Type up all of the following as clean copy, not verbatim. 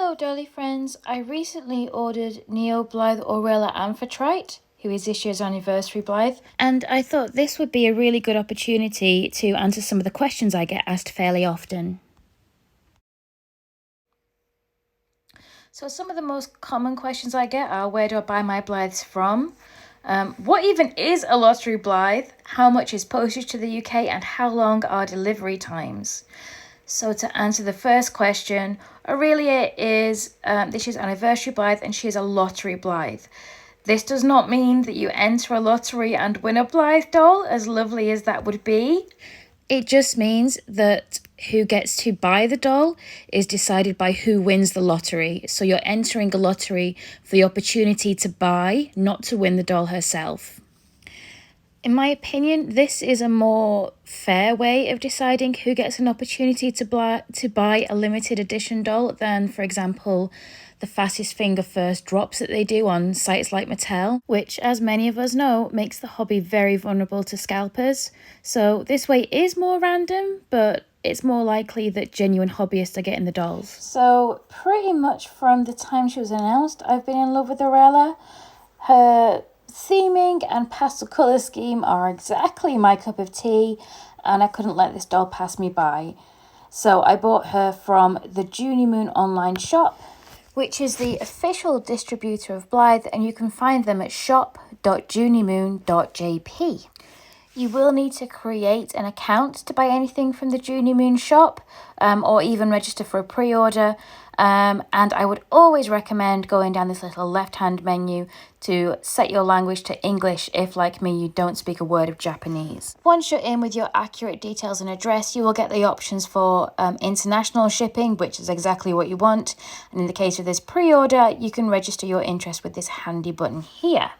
Hello Dolly friends, I recently ordered Neo Blythe Aurella Amphitrite, who is this year's Anniversary Blythe, and I thought this would be a really good opportunity to answer some of the questions I get asked fairly often. So some of the most common questions I get are, where do I buy my Blythes from? What even is a lottery Blythe? How much is postage to the UK, and how long are delivery times? So to answer the first question, Aurella is this year's Anniversary Blythe, and she is a lottery Blythe. This does not mean that you enter a lottery and win a Blythe doll, as lovely as that would be. It just means that who gets to buy the doll is decided by who wins the lottery. So you're entering a lottery for the opportunity to buy, not to win the doll herself. In my opinion, this is a more fair way of deciding who gets an opportunity to buy a limited edition doll than, for example, the fastest finger first drops that they do on sites like Mattel, which, as many of us know, makes the hobby very vulnerable to scalpers. So this way is more random, but it's more likely that genuine hobbyists are getting the dolls. So pretty much from the time she was announced, I've been in love with Aurella. Her theming and pastel colour scheme are exactly my cup of tea, and I couldn't let this doll pass me by. So I bought her from the Junie Moon online shop, which is the official distributor of Blythe, and you can find them at shop.juniemoon.jp. You will need to create an account to buy anything from the Junie Moon shop, or even register for a pre-order. And I would always recommend going down this little left-hand menu to set your language to English if, like me, you don't speak a word of Japanese. Once you're in with your accurate details and address, you will get the options for international shipping, which is exactly what you want. And in the case of this pre-order, you can register your interest with this handy button here.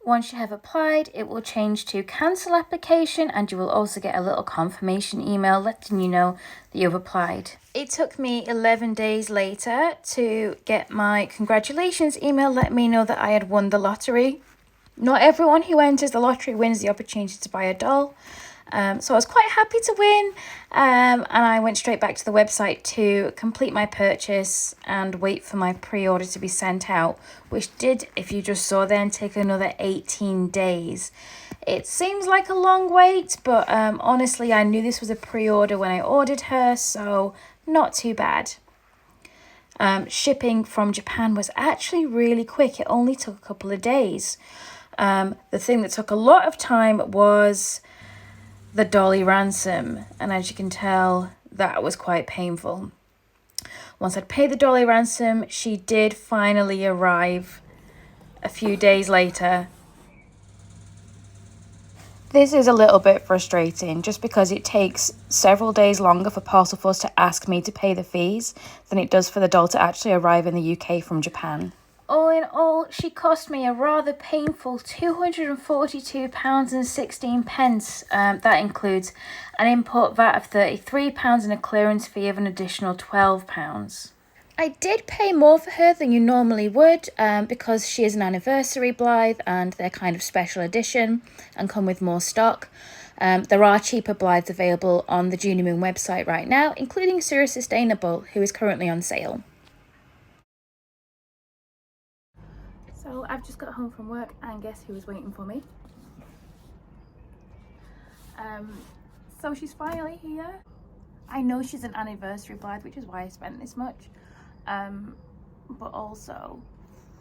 Once you have applied, it will change to cancel application, and you will also get a little confirmation email letting you know that you've applied. It took me 11 days later to get my congratulations email letting me know that I had won the lottery. Not everyone who enters the lottery wins the opportunity to buy a doll. So I was quite happy to win, and I went straight back to the website to complete my purchase and wait for my pre-order to be sent out, which did, if you just saw then, take another 18 days. It seems like a long wait, but honestly, I knew this was a pre-order when I ordered her, so not too bad. Shipping from Japan was actually really quick. It only took a couple of days. The thing that took a lot of time was the dolly ransom, and as you can tell, that was quite painful. Once I'd paid the dolly ransom, she did finally arrive a few days later. This is a little bit frustrating just because it takes several days longer for Parcel Force to ask me to pay the fees than it does for the doll to actually arrive in the UK from Japan. All in all, she cost me a rather painful £242.16. That includes an import VAT of £33 and a clearance fee of an additional £12. I did pay more for her than you normally would because she is an Anniversary Blythe and they're kind of special edition and come with more stock. There are cheaper Blythes available on the Junie Moon website right now, including Sura Sustainable, who is currently on sale. So I've just got home from work, and guess who was waiting for me? So she's finally here. I know she's an Anniversary Blythe, which is why I spent this much. But also,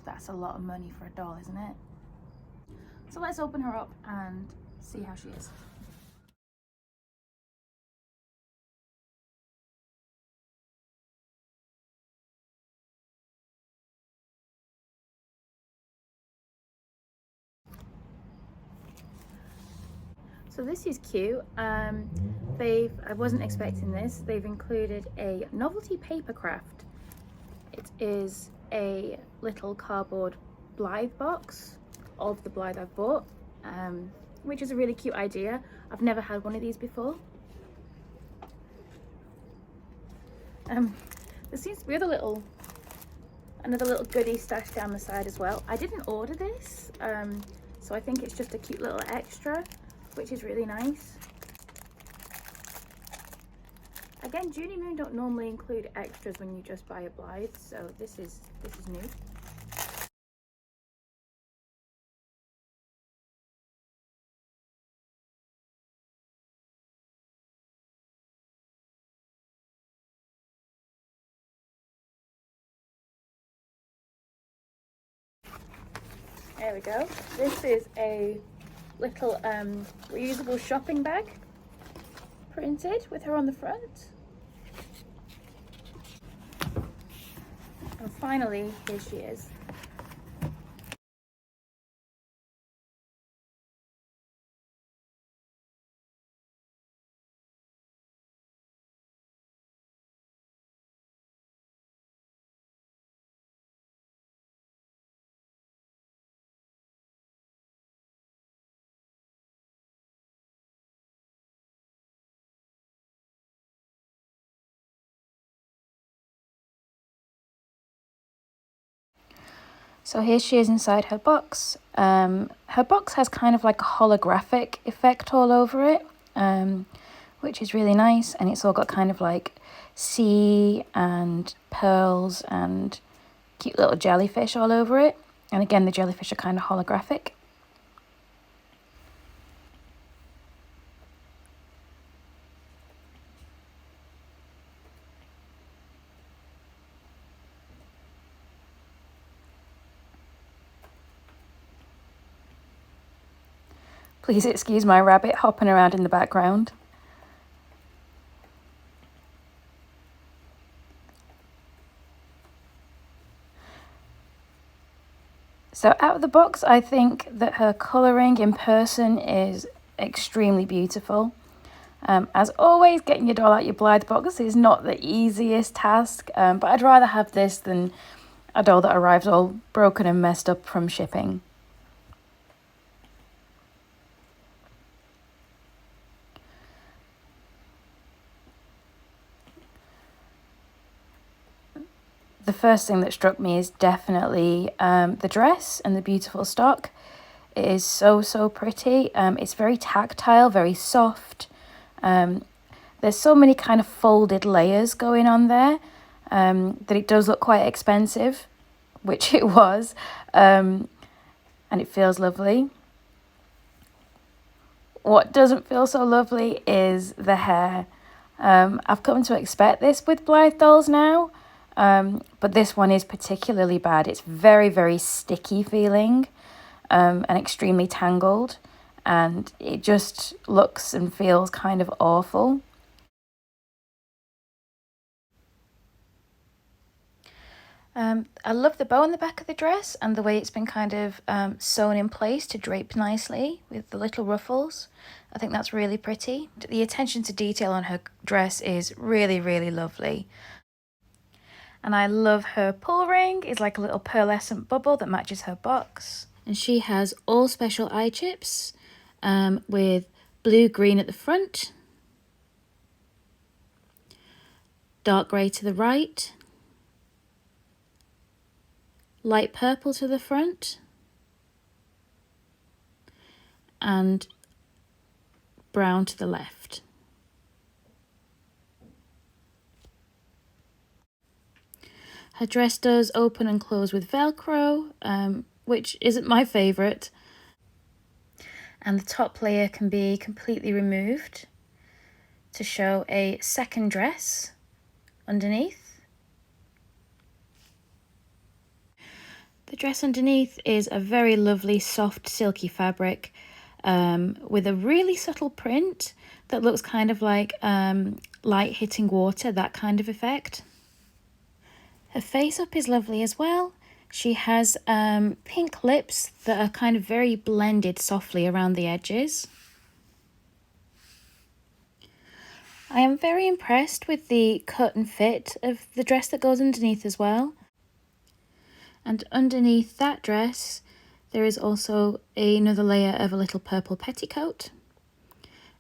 that's a lot of money for a doll, isn't it? So let's open her up and see how she is. So this is cute. I wasn't expecting this. They've included a novelty paper craft. It is a little cardboard Blythe box of the Blythe I've bought, which is a really cute idea. I've never had one of these before. There seems to be another little goodie stashed down the side as well. I didn't order this, so I think it's just a cute little extra, which is really nice. I Again, Junie Moon don't normally include extras when you just buy a Blythe, so this is new. There we go. This is a little reusable shopping bag printed with her on the front. And finally, here she is. So here she is inside her box. Her box has kind of like a holographic effect all over it, which is really nice. And it's all got kind of like sea and pearls and cute little jellyfish all over it. And again, the jellyfish are kind of holographic. Please excuse my rabbit hopping around in the background. So out of the box, I think that her colouring in person is extremely beautiful. As always, getting your doll out your Blythe box is not the easiest task, but I'd rather have this than a doll that arrives all broken and messed up from shipping. The first thing that struck me is definitely the dress and the beautiful stock. It is so pretty. It's very tactile, very soft. There's so many kind of folded layers going on there that it does look quite expensive, which it was, and it feels lovely. What doesn't feel so lovely is the hair. I've come to expect this with Blythe dolls now. But this one is particularly bad. It's very sticky feeling and extremely tangled, and it just looks and feels kind of awful. I love the bow on the back of the dress and the way it's been kind of sewn in place to drape nicely with the little ruffles. I think that's really pretty. The attention to detail on her dress is really lovely. And I love her pull ring. It's like a little pearlescent bubble that matches her box. And she has all special eye chips with blue-green at the front, dark grey to the right, light purple to the front, and brown to the left. Her dress does open and close with Velcro, which isn't my favourite. And the top layer can be completely removed to show a second dress underneath. The dress underneath is a very lovely soft silky fabric with a really subtle print that looks kind of like light hitting water, that kind of effect. Her face up is lovely as well. She has pink lips that are kind of very blended softly around the edges. I am very impressed with the cut and fit of the dress that goes underneath as well. And underneath that dress, there is also another layer of a little purple petticoat.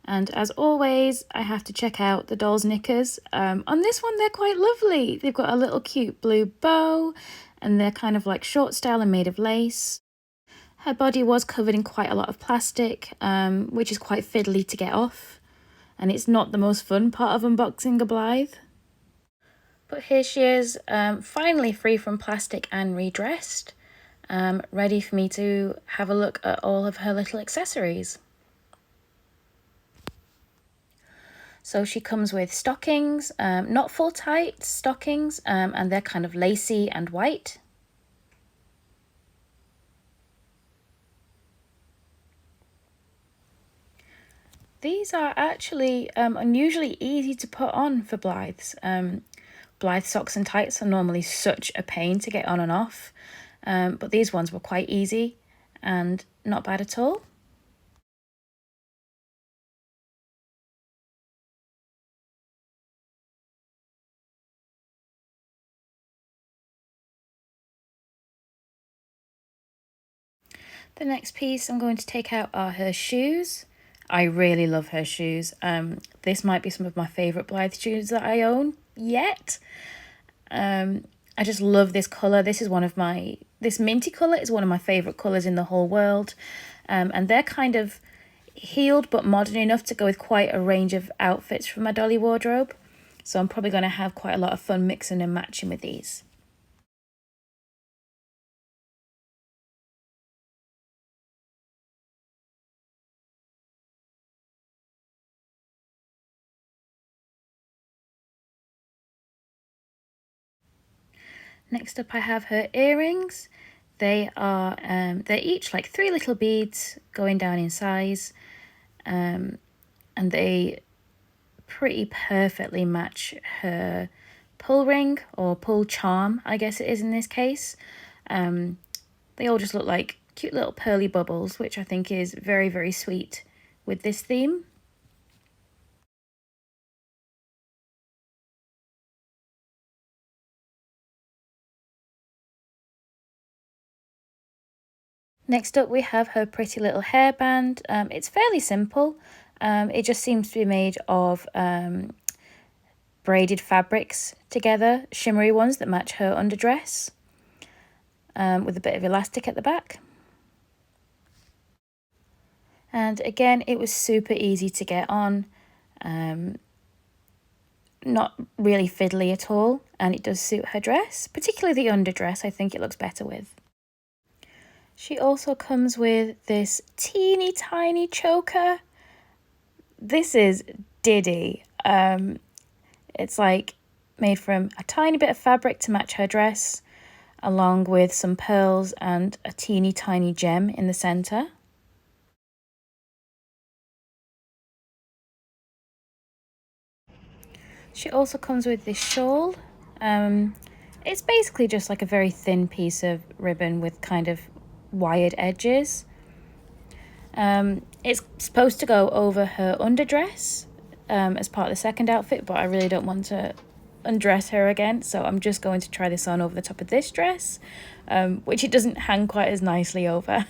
And as always, I have to check out the doll's knickers. On this one, they're quite lovely. They've got a little cute blue bow, and they're kind of like short style and made of lace. Her body was covered in quite a lot of plastic, which is quite fiddly to get off. and it's not the most fun part of unboxing a Blythe. But here she is, finally free from plastic and redressed, ready for me to have a look at all of her little accessories. So she comes with stockings, not full tight stockings, and they're kind of lacy and white. These are actually unusually easy to put on for Blythes. Blythe socks and tights are normally such a pain to get on and off, but these ones were quite easy and not bad at all. The next piece I'm going to take out are her shoes. I really love her shoes. This might be some of my favourite Blythe shoes that I own yet. I just love this colour. This minty colour is one of my favourite colours in the whole world. And they're kind of heeled but modern enough to go with quite a range of outfits from my dolly wardrobe. So I'm probably going to have quite a lot of fun mixing and matching with these. Next up I have her earrings. They're each like 3 little beads going down in size, and they pretty perfectly match her pull ring or pull charm, I guess it is in this case. They all just look like cute little pearly bubbles, which I think is very, very sweet with this theme. Next up we have her pretty little hairband. It's fairly simple. It just seems to be made of braided fabrics together, shimmery ones that match her underdress, with a bit of elastic at the back. And again, it was super easy to get on, not really fiddly at all, and it does suit her dress, particularly the underdress. I think it looks better with. She also comes with this teeny tiny choker. This is Diddy. It's like made from a tiny bit of fabric to match her dress, along with some pearls and a teeny tiny gem in the center. She also comes with this shawl. It's basically just like a very thin piece of ribbon with kind of wired edges. It's supposed to go over her underdress as part of the second outfit, but I really don't want to undress her again, so I'm just going to try this on over the top of this dress, which it doesn't hang quite as nicely over.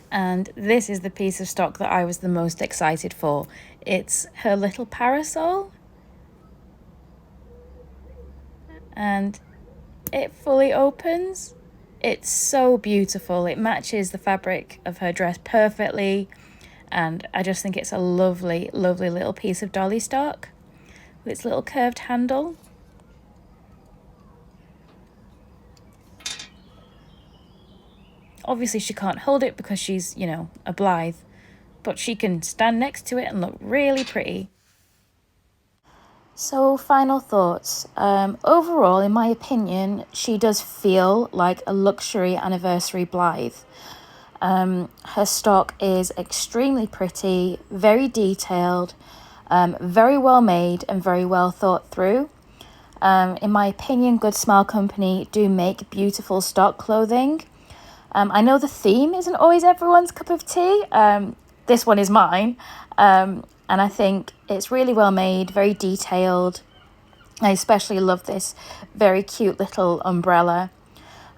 And this is the piece of stock that I was the most excited for. It's her little parasol, and it fully opens. It's so beautiful. It matches the fabric of her dress perfectly, and I just think it's a lovely, lovely little piece of dolly stock with its little curved handle. Obviously she can't hold it because she's, you know, a Blythe, but she can stand next to it and look really pretty. So, final thoughts. Overall, in my opinion, she does feel like a luxury anniversary Blythe. Her stock is extremely pretty, very detailed, very well made and very well thought through. In my opinion, Good Smile Company do make beautiful stock clothing. I know the theme isn't always everyone's cup of tea. This one is mine. And I think it's really well made, very detailed. I especially love this very cute little umbrella,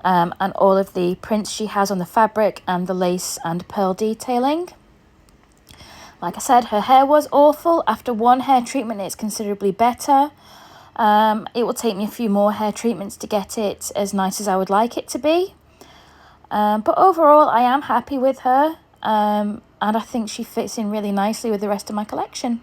and all of the prints she has on the fabric and the lace and pearl detailing. Like I said, her hair was awful. After one hair treatment, it's considerably better. It will take me a few more hair treatments to get it as nice as I would like it to be. But overall, I am happy with her. And I think she fits in really nicely with the rest of my collection.